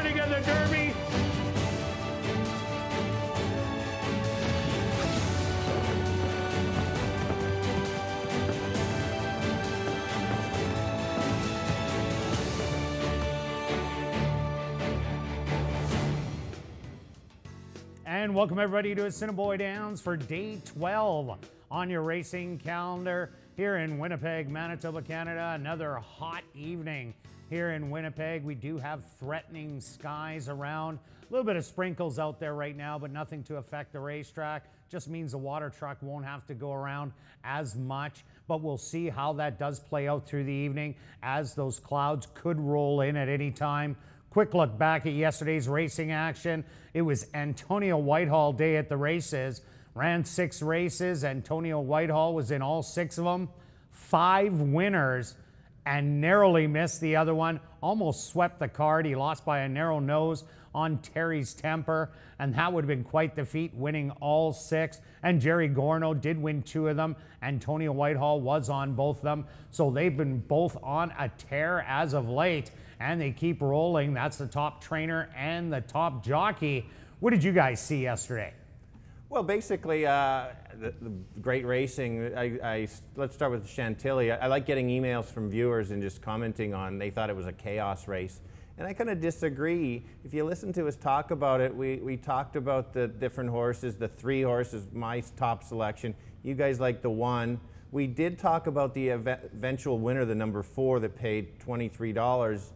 morning of the Derby. And welcome everybody to Assiniboia Downs for day 12 on your racing calendar here in Winnipeg, Manitoba, Canada. Another hot evening here in Winnipeg. We do have threatening skies around. A little bit of sprinkles out there right now, but nothing to affect the racetrack. Just means the water truck won't have to go around as much, but we'll see how that does play out through the evening as those clouds could roll in at any time. Quick look back at yesterday's racing action. It was Antonio Whitehall day at the races. Ran 6 races. Antonio Whitehall was in all 6 of them. 5 winners and narrowly missed the other one. Almost swept the card. He lost by a narrow nose on Terry's Temper, and that would have been quite the feat, winning all 6. And Jerry Gorno did win 2 of them. Antonio Whitehall was on both of them. So they've been both on a tear as of late, and they keep rolling. That's the top trainer and the top jockey. What did you guys see yesterday? Well, basically, the great racing. Let's start with Chantilly. I like getting emails from viewers and just commenting on they thought it was a chaos race. And I kind of disagree. If you listen to us talk about it, we talked about the different horses, the 3 horses, my top selection. You guys like the 1. We did talk about the eventual winner, the number 4, that paid $23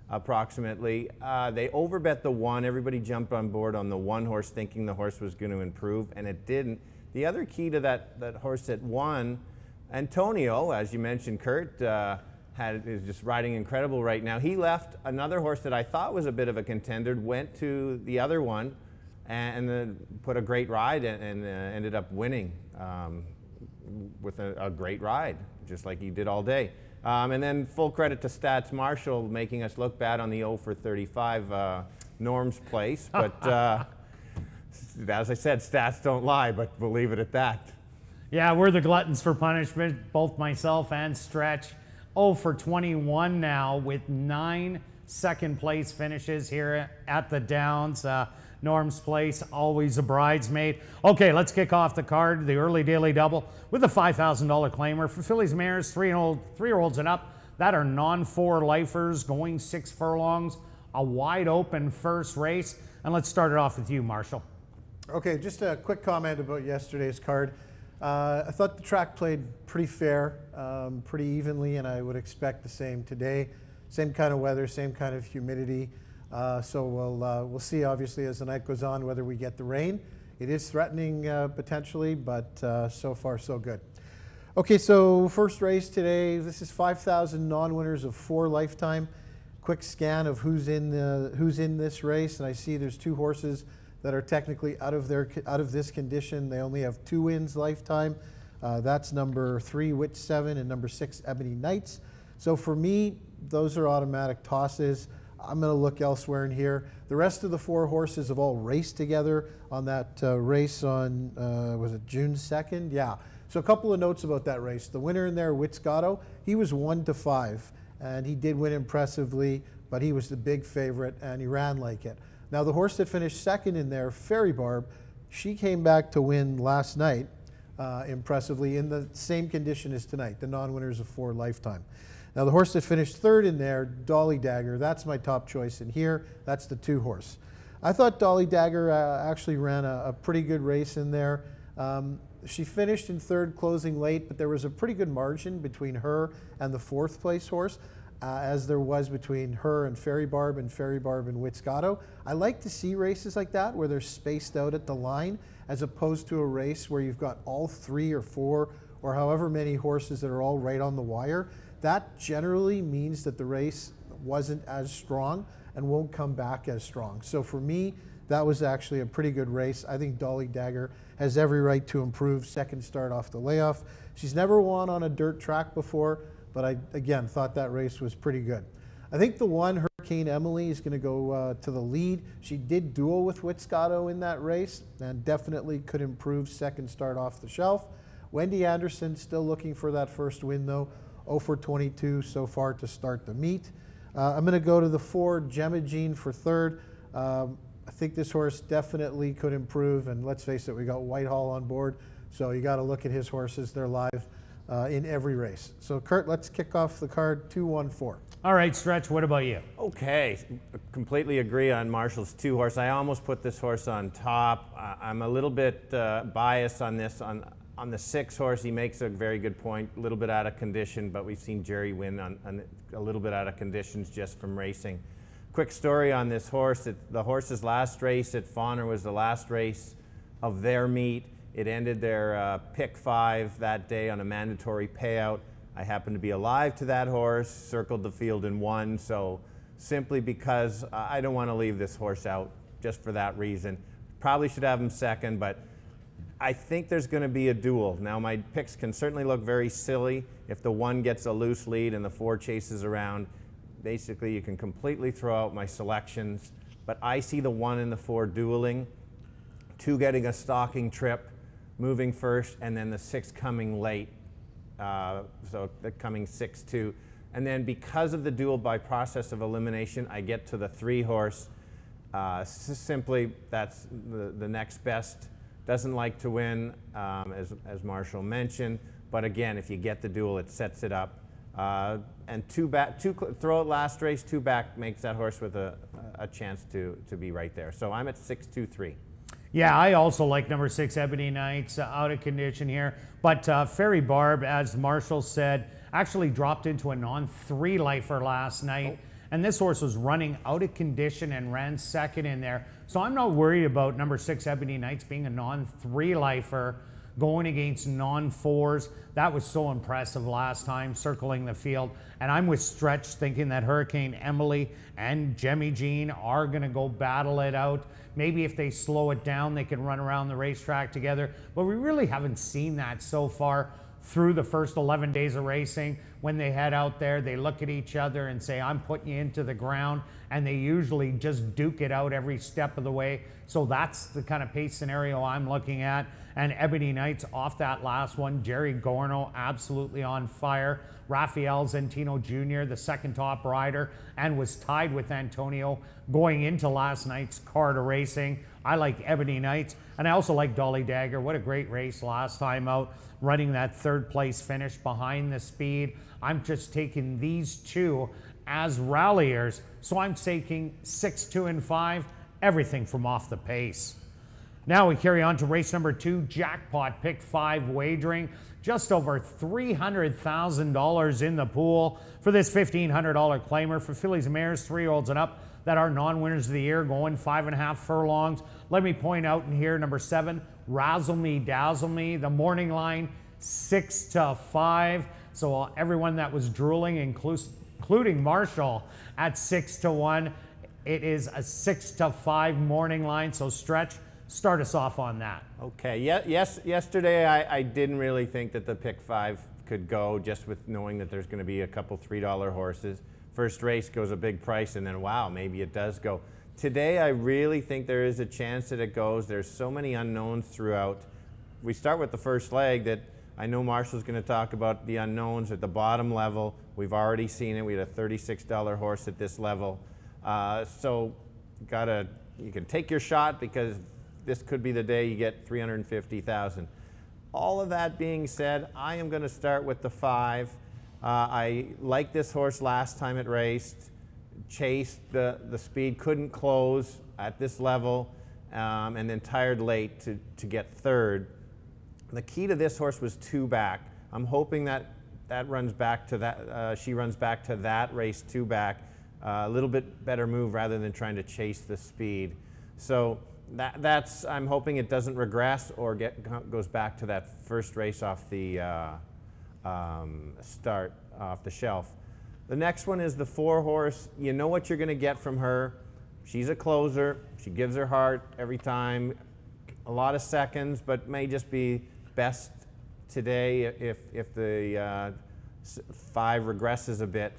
approximately. They overbet the 1. Everybody jumped on board on the 1 horse thinking the horse was going to improve, and it didn't. The other key to that horse that won, Antonio, as you mentioned, Kurt, is just riding incredible right now. He left another horse that I thought was a bit of a contender, went to the other one, and then put a great ride and ended up winning with a great ride, just like he did all day. And then full credit to Stats Marshall making us look bad on the 0 for 35 Norm's place. But as I said, stats don't lie, but we'll leave it at that. Yeah, we're the gluttons for punishment, both myself and Stretch. 0 for 21 now with 9 second place finishes here at the Downs. Norm's place, always a bridesmaid. Okay, let's kick off the card, the early daily double, with a $5,000 claimer for fillies, mares, 3-year-olds and up that are non-4 lifers going 6 furlongs. A wide open first race. And let's start it off with you, Marshall. Okay, just a quick comment about yesterday's card. I thought the track played pretty fair, pretty evenly, and I would expect the same today. Same kind of weather, same kind of humidity. So we'll see, obviously, as the night goes on, whether we get the rain. It is threatening potentially, but so far so good. Okay, so first race today. This is 5,000 non-winners of 4 lifetime. Quick scan of who's in this race, and I see there's 2 horses that are technically out of this condition. They only have 2 wins lifetime. That's number 3, Witch 7, and number 6, Ebony Knights. So for me, those are automatic tosses. I'm going to look elsewhere in here. The rest of the 4 horses have all raced together on that race on, was it June 2nd? Yeah. So a couple of notes about that race. The winner in there, Witzgato, he was 1 to 5, and he did win impressively, but he was the big favorite, and he ran like it. Now, the horse that finished 2nd in there, Fairy Barb, she came back to win last night impressively in the same condition as tonight, the non-winners of 4 lifetime. Now, the horse that finished 3rd in there, Dolly Dagger, that's my top choice in here. That's the 2 horse. I thought Dolly Dagger actually ran a pretty good race in there. She finished in 3rd, closing late, but there was a pretty good margin between her and the 4th place horse, as there was between her and Fairy Barb and Witzgato. I like to see races like that where they're spaced out at the line, as opposed to a race where you've got all 3 or 4 or however many horses that are all right on the wire. That generally means that the race wasn't as strong and won't come back as strong. So for me, that was actually a pretty good race. I think Dolly Dagger has every right to improve. 2nd start off the layoff. She's never won on a dirt track before, but I, again, thought that race was pretty good. I think the 1, Hurricane Emily, is going to go to the lead. She did duel with Witzgato in that race and definitely could improve. 2nd start off the shelf. Wendy Anderson still looking for that first win, though. 0 for 22 so far to start the meet. I'm going to go to the 4 Gemagene for third. I think this horse definitely could improve, and let's face it, we got Whitehall on board, so you got to look at his horses. They're live in every race. So Kurt, let's kick off the card 2, 1, 4. All right, Stretch, what about you? Okay, completely agree on Marshall's 2 horse. I almost put this horse on top. I'm a little bit biased on this. On the 6 horse, he makes a very good point, a little bit out of condition, but we've seen Jerry win on a little bit out of conditions just from racing. Quick story on this horse. The horse's last race at Fawner was the last race of their meet. It ended their pick 5 that day on a mandatory payout. I happened to be alive to that horse, circled the field and won, so simply because I don't want to leave this horse out just for that reason. Probably should have him second, but I think there's going to be a duel. Now, my picks can certainly look very silly if the 1 gets a loose lead and the 4 chases around. Basically, you can completely throw out my selections, but I see the 1 and the 4 dueling, 2 getting a stalking trip, moving first, and then the 6 coming late. So the coming 6-2. And then because of the duel by process of elimination, I get to the 3 horse. Simply, that's the next best. Doesn't like to win, as Marshall mentioned. But again, if you get the duel, it sets it up. And 2 throw it last race, 2 back makes that horse with a chance to be right there. So I'm at 6-2-3. Yeah, I also like number 6, Ebony Knights, out of condition here. But Fairy Barb, as Marshall said, actually dropped into a non-3 lifer last night. And this horse was running out of condition and ran second in there. So I'm not worried about number 6, Ebony Knights, being a non-3 lifer going against non-4s. That was so impressive last time, circling the field. And I'm with Stretch thinking that Hurricane Emily and Gemagene are going to go battle it out. Maybe if they slow it down, they can run around the racetrack together. But we really haven't seen that so far through the first 11 days of racing. When they head out there, they look at each other and say, I'm putting you into the ground. And they usually just duke it out every step of the way. So that's the kind of pace scenario I'm looking at. And Ebony Knights off that last one. Jerry Gorno absolutely on fire. Rafael Zentino Jr., the second top rider, and was tied with Antonio going into last night's card of racing. I like Ebony Knights, and I also like Dolly Dagger. What a great race last time out, running that 3rd place finish behind the speed. I'm just taking these 2 as ralliers, so I'm taking 6, 2, and 5, everything from off the pace. Now we carry on to race number 2, Jackpot Pick 5 wagering. Just over $300,000 in the pool for this $1,500 claimer for fillies and mares, 3-year-olds and up, that are non-winners of the year, going 5.5 furlongs. Let me point out in here, number 7, Razzle Me Dazzle Me, the morning line, 6-5. So everyone that was drooling, including Marshall, at 6-1. It is a 6-5 morning line. So Stretch, start us off on that. Okay. Yesterday I didn't really think that the pick 5 could go, just with knowing that there's going to be a couple $3 horses. First race goes a big price, and then wow, maybe it does go. Today I really think there is a chance that it goes. There's so many unknowns throughout. We start with the first leg that I know Marshall's going to talk about the unknowns at the bottom level. We've already seen it. We had a $36 horse at this level. So you can take your shot, because this could be the day you get $350,000. All of that being said, I am going to start with the 5. I liked this horse last time it raced, chased the speed, couldn't close at this level, and then tired late to get 3rd. The key to this horse was 2 back. I'm hoping that runs back to that. She runs back to that race 2 back. A little bit better move rather than trying to chase the speed. So that's, I'm hoping it doesn't regress or goes back to that first race off the start, off the shelf. The next one is the 4 horse. You know what you're going to get from her. She's a closer. She gives her heart every time. A lot of seconds, but may just be best today if the 5 regresses a bit.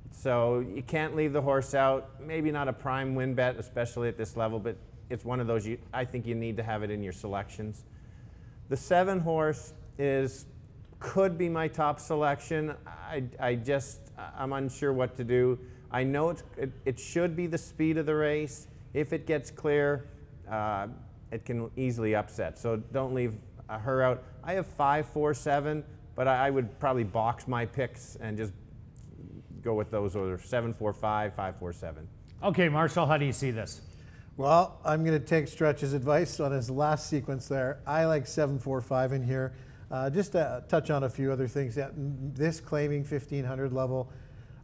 So you can't leave the horse out. Maybe not a prime win bet, especially at this level, but it's one of those I think you need to have it in your selections. The 7 horse could be my top selection. I'm unsure what to do. I know it should be the speed of the race. If it gets clear, it can easily upset. So don't leave her out. I have 5, 4, 7, but I would probably box my picks and just go with those orders: 7, 4, 5, 5, 4, 7. Okay, Marshall, how do you see this? Well, I'm going to take Stretch's advice on his last sequence there. I like 7, 4, 5 in here. Just to touch on a few other things. Yeah, this claiming 1500 level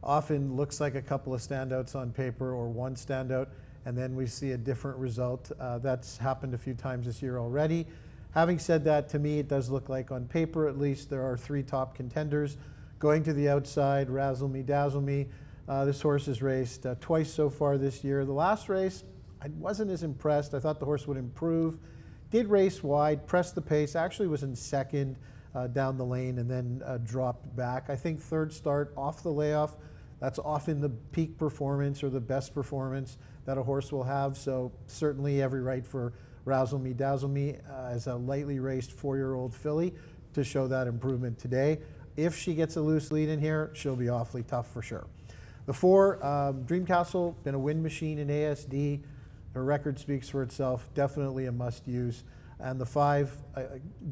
often looks like a couple of standouts on paper or one standout, and then we see a different result. That's happened a few times this year already. Having said that, to me, it does look like on paper, at least, there are 3 top contenders. Going to the outside, Razzle Me, Dazzle Me. This horse has raced twice so far this year. The last race, I wasn't as impressed. I thought the horse would improve. Did race wide, pressed the pace, actually was in second down the lane and then dropped back. I think third start off the layoff, that's often the peak performance or the best performance that a horse will have. So certainly every right for Razzle Me, Dazzle Me as a lightly raced 4-year-old filly to show that improvement today. If she gets a loose lead in here, she'll be awfully tough for sure. The 4, Dreamcastle, been a win machine in ASD. Her record speaks for itself, definitely a must-use. And the 5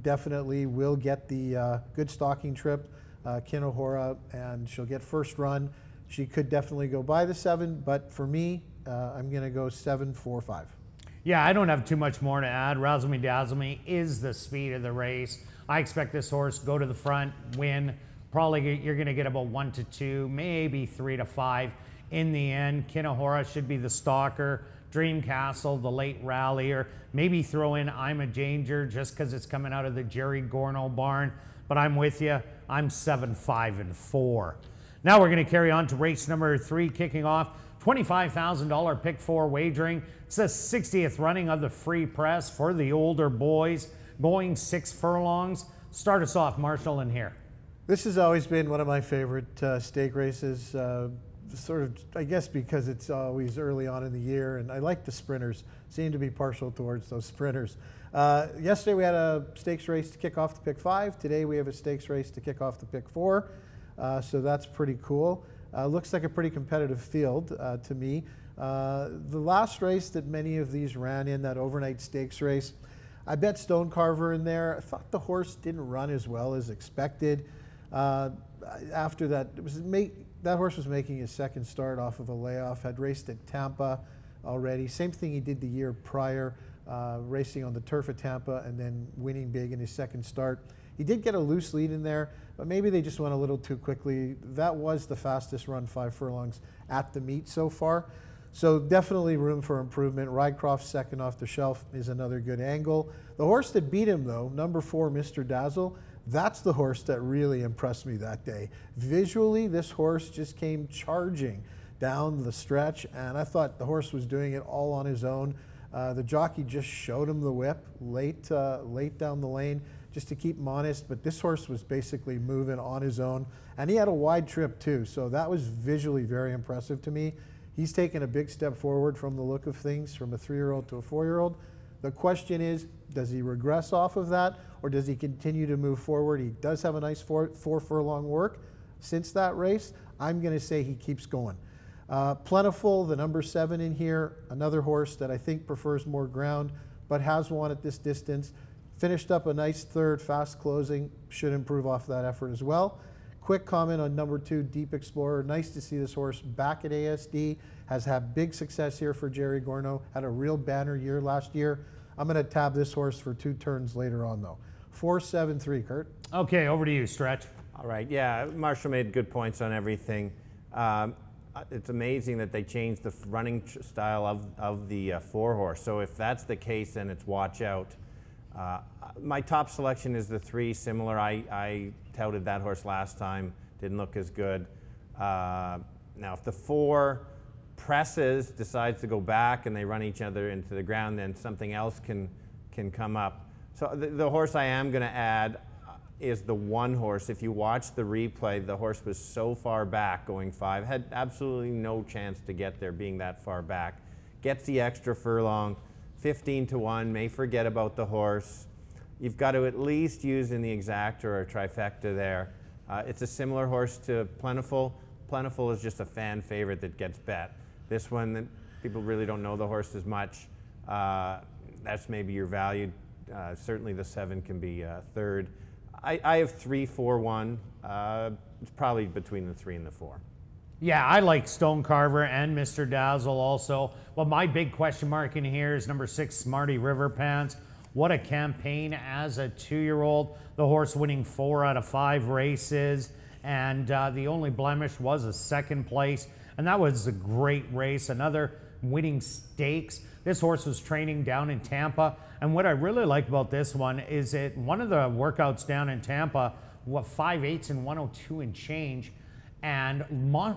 definitely will get the good stalking trip, Kinohora, and she'll get first run. She could definitely go by the 7, but for me, I'm going to go 7, 4, 5. Yeah, I don't have too much more to add. Razzle Me Dazzle Me is the speed of the race. I expect this horse go to the front, win. Probably you're going to get about 1 to 2, maybe 3 to 5 in the end. Kinohora should be the stalker. Dreamcastle, the late rallier. Maybe throw in I'm a Danger just because it's coming out of the Jerry Gorno barn. But I'm with you. I'm 7, 5, and 4. Now we're going to carry on to race number 3, kicking off. $25,000 pick 4 wagering. It's the 60th running of the Free Press for the older boys, going 6 furlongs. Start us off, Marshall, in here. This has always been one of my favorite stake races, sort of, I guess, because it's always early on in the year, and I like the sprinters. Seem to be partial towards those sprinters. Yesterday we had a stakes race to kick off the pick 5. Today we have a stakes race to kick off the pick 4. So that's pretty cool. Looks like a pretty competitive field to me. The last race that many of these ran in, that overnight stakes race, I bet Stonecarver in there. I thought the horse didn't run as well as expected. After that, that horse was making his second start off of a layoff, had raced at Tampa already. Same thing he did the year prior, racing on the turf at Tampa and then winning big in his second start. He did get a loose lead in there, but maybe they just went a little too quickly. That was the fastest run 5 furlongs at the meet so far. So definitely room for improvement. Rycroft's second off the shelf is another good angle. The horse that beat him though, number 4, Mr. Dazzle, that's the horse that really impressed me that day. Visually, this horse just came charging down the stretch, and I thought the horse was doing it all on his own. The jockey just showed him the whip late down the lane just to keep him honest, but this horse was basically moving on his own, and he had a wide trip too, so that was visually very impressive to me. He's taken a big step forward from the look of things, from a 3-year-old to a 4-year-old. The question is, does he regress off of that, or does he continue to move forward? He does have a nice 4 furlong work since that race. I'm going to say he keeps going. Plentiful, the number 7 in here, another horse that I think prefers more ground, but has won at this distance. Finished up a nice 3rd, fast closing, should improve off that effort as well. Quick comment on number 2, Deep Explorer. Nice to see this horse back at ASD. Has had big success here for Jerry Gorno. Had a real banner year last year. I'm going to tab this horse for 2 turns later on though. 4, 7, 3, Kurt. Okay, over to you, Stretch. All right, yeah, Marshall made good points on everything. It's amazing that they changed the running style of the 4 horse. So if that's the case, then it's watch out. My top selection is the 3, similar. I touted that horse last time, didn't look as good. Now if the 4 presses, decides to go back and they run each other into the ground, then something else can come up. So the horse I am going to add is the 1 horse. If you watch the replay, the horse was so far back going 5, had absolutely no chance to get there being that far back. Gets the extra furlong, 15 to 1, may forget about the horse. You've got to at least use in the exacta or a trifecta there. It's a similar horse to Plentiful. Plentiful is just a fan favorite that gets bet. This one, that people really don't know the horse as much. That's maybe your value. Certainly the 7 can be third. I have 3, 4, 1. It's probably between the 3 and the 4. Yeah, I like Stone Carver and Mr. Dazzle also. Well, my big question mark in here is number 6, Smarty River Pants. What a campaign as a 2-year-old. The horse winning 4 out of 5 races. And the only blemish was a 2nd place. And that was a great race. Another winning stakes. This horse was training down in Tampa. And what I really like about this one is one of the workouts down in Tampa, 5/8 and 102 and change. And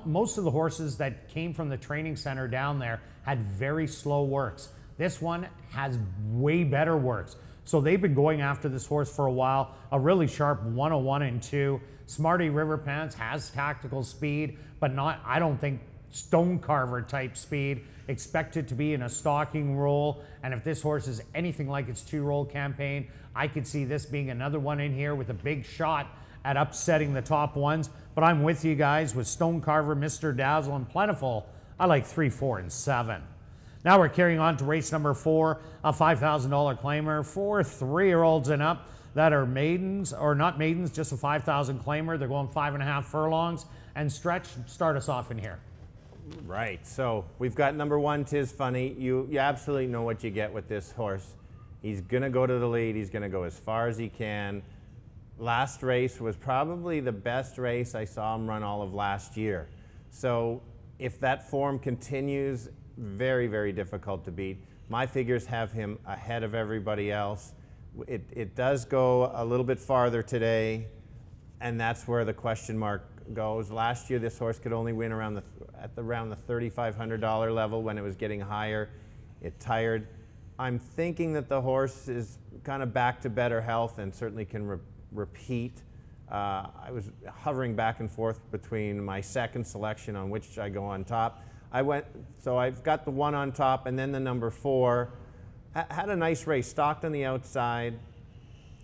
most of the horses that came from the training center down there had very slow works. This one has way better works. So they've been going after this horse for a while. A really sharp 101 and 2. Smarty River Pants has tactical speed, but not, I don't think, Stone Carver type speed. Expected to be in a stalking role. And if this horse is anything like its 2-year-old campaign, I could see this being another one in here with a big shot at upsetting the top ones. But I'm with you guys with Stone Carver, Mr. Dazzle, and Plentiful. I like 3, 4, and 7. Now we're carrying on to race number 4, a $5,000 claimer for 3-year-olds and up that are maidens, or not maidens, just a 5,000 claimer. They're going 5.5 furlongs. And Stretch, start us off in here. Right, so we've got number 1, Tis Funny. You absolutely know what you get with this horse. He's gonna go to the lead. He's gonna go as far as he can. Last race was probably the best race I saw him run all of last year. So if that form continues, very, very difficult to beat. My figures have him ahead of everybody else. It does go a little bit farther today, and that's where the question mark goes. Last year, this horse could only win around the $3,500 level. When it was getting higher, it tired. I'm thinking that the horse is kind of back to better health and certainly can repeat. I was hovering back and forth between my 2nd selection on which I go on top. So I've got the 1 on top and then the number 4. Had a nice race, stalked on the outside,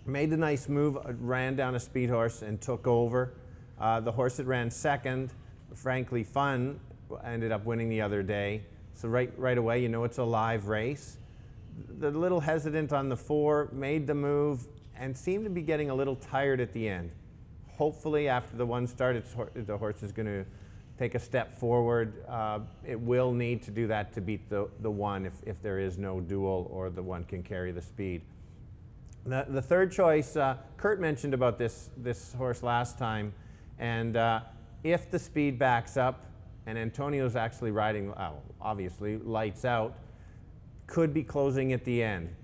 made a nice move, ran down a speed horse and took over. The horse that ran 2nd, Frankly Fun, ended up winning the other day. So right away, you know it's a live race. The little hesitant on the 4, made the move and seemed to be getting a little tired at the end. Hopefully after the 1 start, the horse is going to take a step forward. It will need to do that to beat the 1 if there is no duel or the 1 can carry the speed. The 3rd choice, Kurt mentioned about this horse last time, and if the speed backs up and Antonio's actually riding, obviously, lights out, could be closing at the end.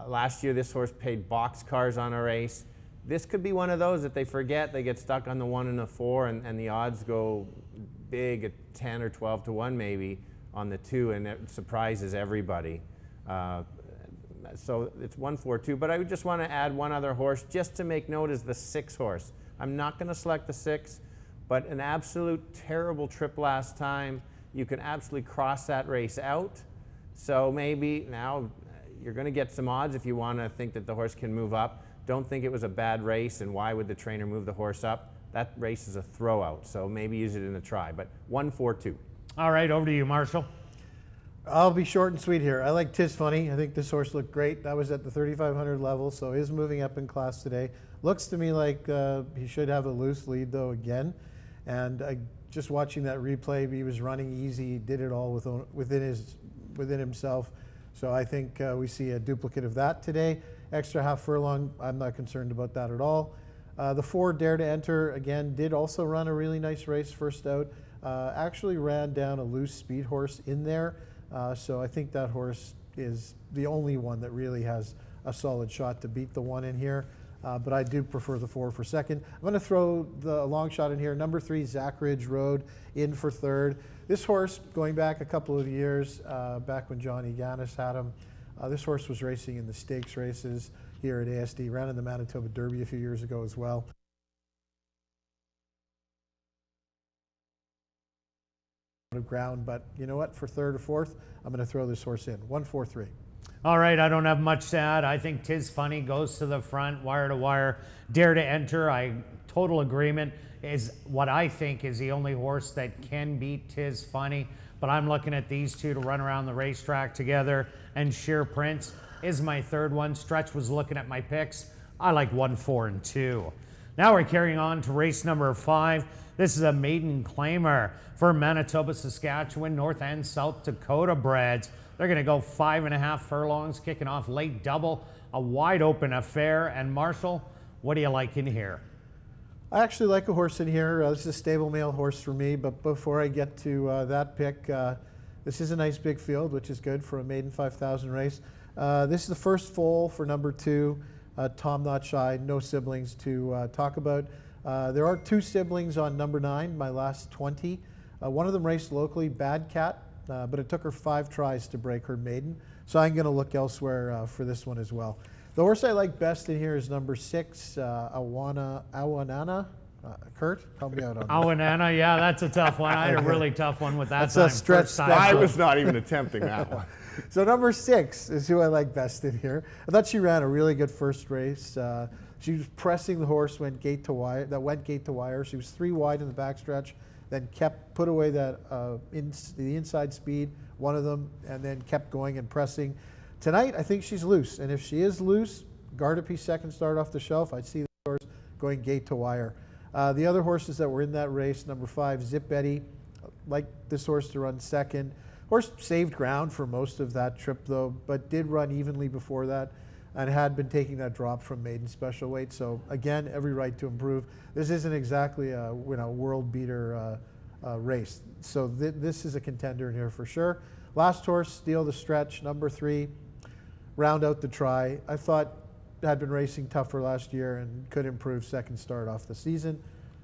Last year this horse paid boxcars on a race. This could be one of those that they forget, they get stuck on the 1 and the 4 and the odds go big at 10 or 12 to 1 maybe on the 2 and it surprises everybody. So it's 1, 4, 2, but I would just want to add one other horse just to make note is the 6 horse. I'm not going to select the 6, but an absolute terrible trip last time. You can absolutely cross that race out. So maybe now you're going to get some odds if you want to think that the horse can move up. Don't think it was a bad race and why would the trainer move the horse up? That race is a throw out, so maybe use it in a try, but 1, 4, 2. All right, over to you, Marshall. I'll be short and sweet here. I like Tis Funny. I think this horse looked great. That was at the 3,500 level, so is moving up in class today. Looks to me like he should have a loose lead though again. And just watching that replay, he was running easy, did it all within himself. So I think we see a duplicate of that today. Extra half furlong, I'm not concerned about that at all. The 4 Dare to Enter, again, did also run a really nice race first out. Actually ran down a loose speed horse in there. So I think that horse is the only one that really has a solid shot to beat the 1 in here. But I do prefer the 4 for 2nd. I'm going to throw the long shot in here. Number 3, Zachridge Road, in for 3rd. This horse, going back a couple of years, back when Johnny Ganis had him, this horse was racing in the stakes races here at ASD, ran in the Manitoba Derby a few years ago as well. Of ground, but you know what? For 3rd or 4th, I'm going to throw this horse in. 1, 4, 3. All right, I don't have much to add. I think Tis Funny goes to the front, wire to wire. Dare to Enter, I total agreement, is what I think is the only horse that can beat Tis Funny. But I'm looking at these two to run around the racetrack together, and Sheer Prince is my third one. Stretch was looking at my picks. I like 1, 4, and 2. Now we're carrying on to race number 5. This is a maiden claimer for Manitoba, Saskatchewan, North and South Dakota breds. They're going to go 5.5 furlongs, kicking off late double, a wide open affair. And Marshall, what do you like in here? I actually like a horse in here. This is a stable male horse for me, but before I get to that pick, this is a nice big field, which is good for a maiden 5,000 race. This is the first foal for number 2, Tom Not Shy, no siblings to talk about. There are 2 siblings on number 9, my last 20. One of them raced locally, Bad Cat, but it took her 5 tries to break her maiden. So I'm going to look elsewhere for this one as well. The horse I like best in here is number 6, Awanana. Kurt, help me out on that. Awanana, yeah, that's a tough one. I had a really tough one with that. That's a stretch. I was not even attempting that one. So number 6 is who I like best in here. I thought she ran a really good first race. She was pressing the horse, went gate to wire. She was 3 wide in the backstretch, then put away the inside speed, one of them, and then kept going and pressing. Tonight, I think she's loose, and if she is loose, Gardapi second start off the shelf. I'd see the horse going gate to wire. The other horses that were in that race, number 5, Zip Eddie, like this horse to run second. Horse saved ground for most of that trip though, but did run evenly before that and had been taking that drop from maiden special weight. So again, every right to improve. This isn't exactly a world beater race. So this is a contender in here for sure. Last horse, Steal the Stretch, number 3, round out the try. I thought had been racing tougher last year and could improve second start off the season.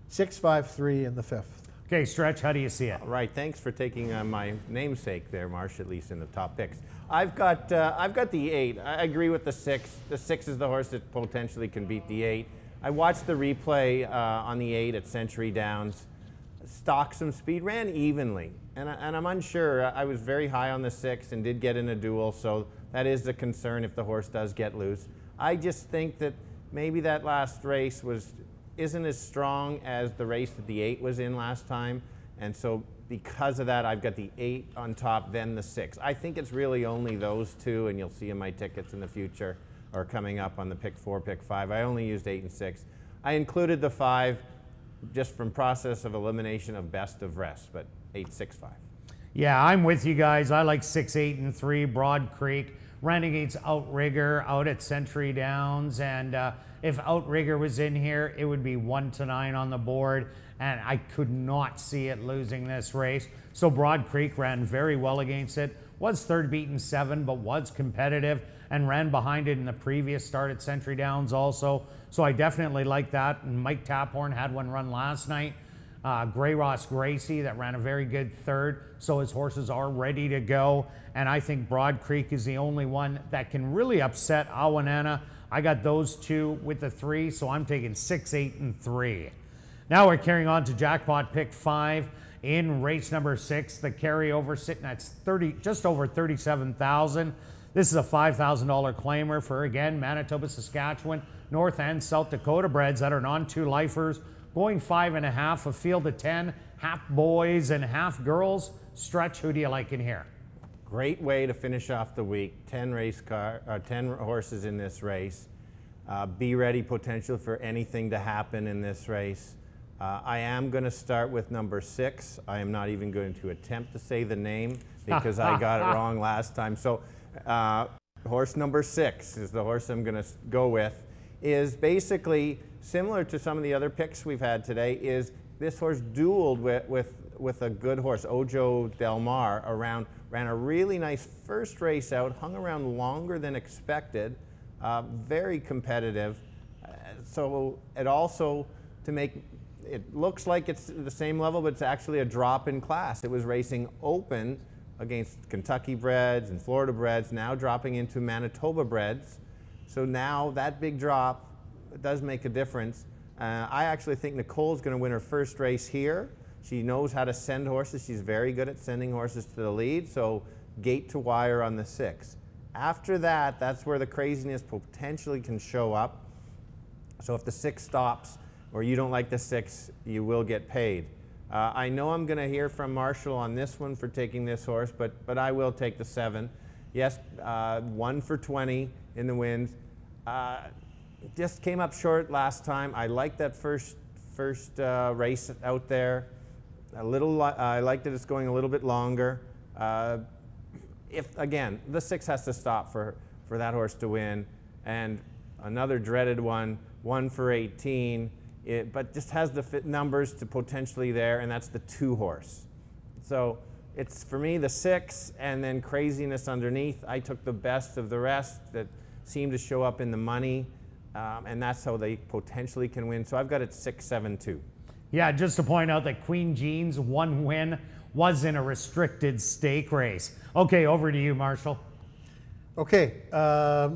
6-5-3 in the 5th. Okay, Stretch, how do you see it? All right, thanks for taking my namesake there, Marsh, at least in the top picks. I've got the 8. I agree with the 6. The 6 is the horse that potentially can beat the 8. I watched the replay on the 8 at Century Downs. Stock some speed, ran evenly, and I'm unsure. I was very high on the 6 and did get in a duel, so that is the concern if the horse does get loose. I just think that maybe that last race isn't as strong as the race that the 8 was in last time, and so because of that, I've got the 8 on top, then the 6. I think it's really only those 2, and you'll see in my tickets in the future or coming up on the pick 4, pick 5. I only used 8 and 6. I included the 5 just from process of elimination of best of rest, but 8, 6, 5. Yeah, I'm with you guys. I like 6, 8, and 3, Broad Creek. Ran against Outrigger out at Century Downs, and if Outrigger was in here, it would be 1-9 on the board, and I could not see it losing this race. So Broad Creek ran very well against it, was third beaten 7, but was competitive and ran behind it in the previous start at Century Downs also. So I definitely like that. And Mike Taphorn had one run last night. Grey Ross Gracie that ran a very good third, so his horses are ready to go, and I think Broad Creek is the only one that can really upset Awanana. I got those 2 with the 3, so I'm taking 6, 8, and 3. Now we're carrying on to jackpot pick 5 in race number 6. The carryover sitting at just over 37,000. This is a $5,000 claimer for, again, Manitoba, Saskatchewan, North and South Dakota breds that are non-2 lifers. Going 5.5, a field of 10, half boys and half girls. Stretch, who do you like in here? Great way to finish off the week. 10 horses in this race. Be ready potential for anything to happen in this race. I am going to start with number 6. I am not even going to attempt to say the name because I got it wrong last time. So horse number 6 is the horse I'm going to go with. Is basically similar to some of the other picks we've had today. Is this horse dueled with a good horse, Ojo Del Mar, ran a really nice first race out, hung around longer than expected, very competitive. So it also, it looks like it's the same level, but it's actually a drop in class. It was racing open against Kentucky breds and Florida breds, now dropping into Manitoba breds. So now that big drop does make a difference. I actually think Nicole's going to win her first race here. She knows how to send horses. She's very good at sending horses to the lead, so gate to wire on the 6. After that, that's where the craziness potentially can show up. So if the 6 stops or you don't like the 6, you will get paid. I know I'm going to hear from Marshall on this one for taking this horse, but I will take the 7. Yes, 1 for 20 in the wins. Just came up short last time. I liked that first race out there. I like that it's going a little bit longer. If again, the 6 has to stop for that horse to win, and another dreaded one, 1 for 18. But just has the fit numbers to potentially there, and that's the 2 horse. So it's for me the 6 and then craziness underneath. I took the best of the rest that seemed to show up in the money, and that's how they potentially can win. So I've got it 6, 7, 2. Yeah, just to point out that Queen Jean's 1 win was in a restricted stake race. Okay, over to you, Marshall. Okay,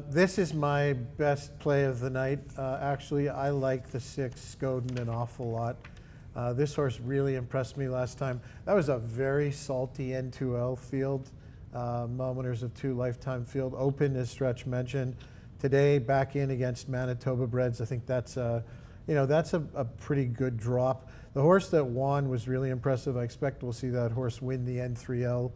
this is my best play of the night. Actually, I like the 6 Skoden an awful lot. This horse really impressed me last time. That was a very salty N2L field, mile winners of 2 lifetime field. Open, as Stretch mentioned. Today, back in against Manitoba breds. I think that's a pretty good drop. The horse that won was really impressive. I expect we'll see that horse win the N3L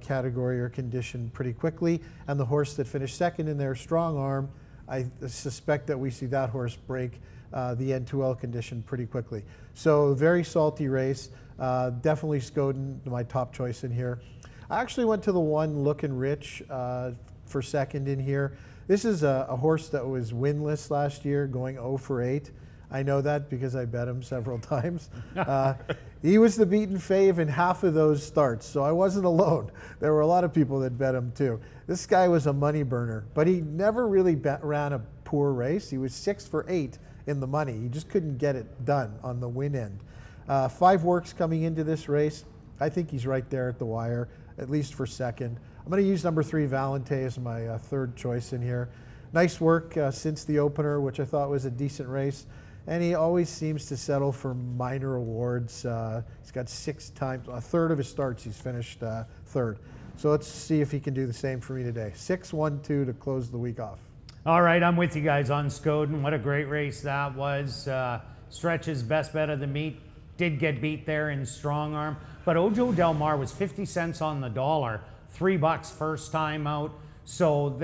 category or condition pretty quickly. And the horse that finished second in their strong arm, I suspect that we see that horse break the N2L condition pretty quickly. So very salty race. Definitely Skoden, my top choice in here. I actually went to the 1 Lookin' Rich for second in here. This is a horse that was winless last year, going 0 for 8. I know that because I bet him several times. He was the beaten fave in half of those starts, so I wasn't alone. There were a lot of people that bet him too. This guy was a money burner, but he never really ran a poor race. He was 6 for 8 in the money. He just couldn't get it done on the win end. 5 works coming into this race. I think he's right there at the wire, at least for second. I'm going to use number 3 Valente as my 3rd choice in here. Nice work since the opener, which I thought was a decent race. And he always seems to settle for minor awards. He's got 6 times, a third of his starts, he's finished 3rd. So let's see if he can do the same for me today. 6, 1, 2 to close the week off. All right, I'm with you guys on Skoden. What a great race that was. Stretch's best bet of the meet. Did get beat there in strong arm. But Ojo Del Mar was 50 cents on the dollar, $3 first time out. So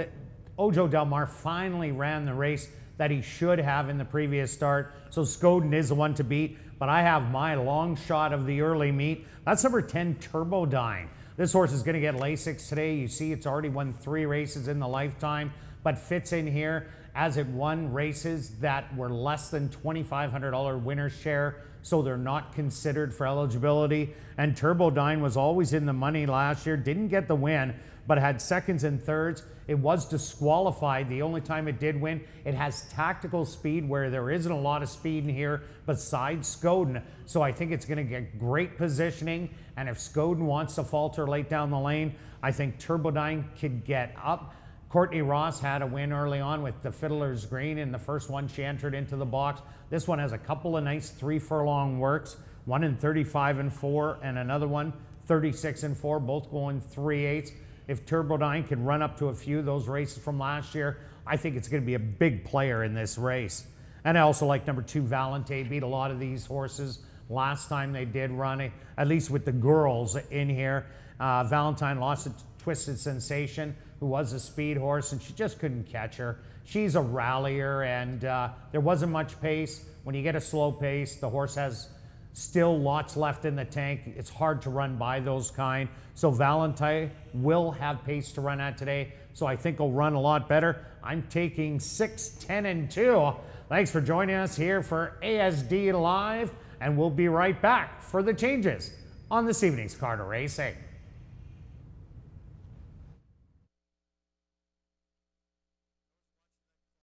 Ojo Del Mar finally ran the race that he should have in the previous start. So Skoden is the one to beat, but I have my long shot of the early meet. That's number 10, Turbodyne. This horse is gonna get Lasix today. You see it's already won 3 races in the lifetime, but fits in here as it won races that were less than $2,500 winner's share, so they're not considered for eligibility. And Turbodyne was always in the money last year, didn't get the win, but had seconds and thirds. It was disqualified the only time it did win. It has tactical speed where there isn't a lot of speed in here besides Skoden. So I think it's going to get great positioning. And if Skoden wants to falter late down the lane, I think Turbodyne could get up. Courtney Ross had a win early on with the Fiddler's Green in the first one she entered into the box. This one has a couple of nice 3 furlong works, one in 35 and 4 and another one 36 and 4, both going 3/8. If Turbodyne can run up to a few of those races from last year, I think it's going to be a big player in this race. And I also like number 2, Valente. Beat a lot of these horses last time they did run, at least with the girls in here. Valentine lost to Twisted Sensation, who was a speed horse, and she just couldn't catch her. She's a rallier, and there wasn't much pace. When you get a slow pace, the horse has still lots left in the tank. It's hard to run by those kind. So Valentine will have pace to run at today. So I think he'll run a lot better. I'm taking 6, 10, and 2. Thanks for joining us here for ASD Live. And we'll be right back for the changes on this evening's Card of Racing.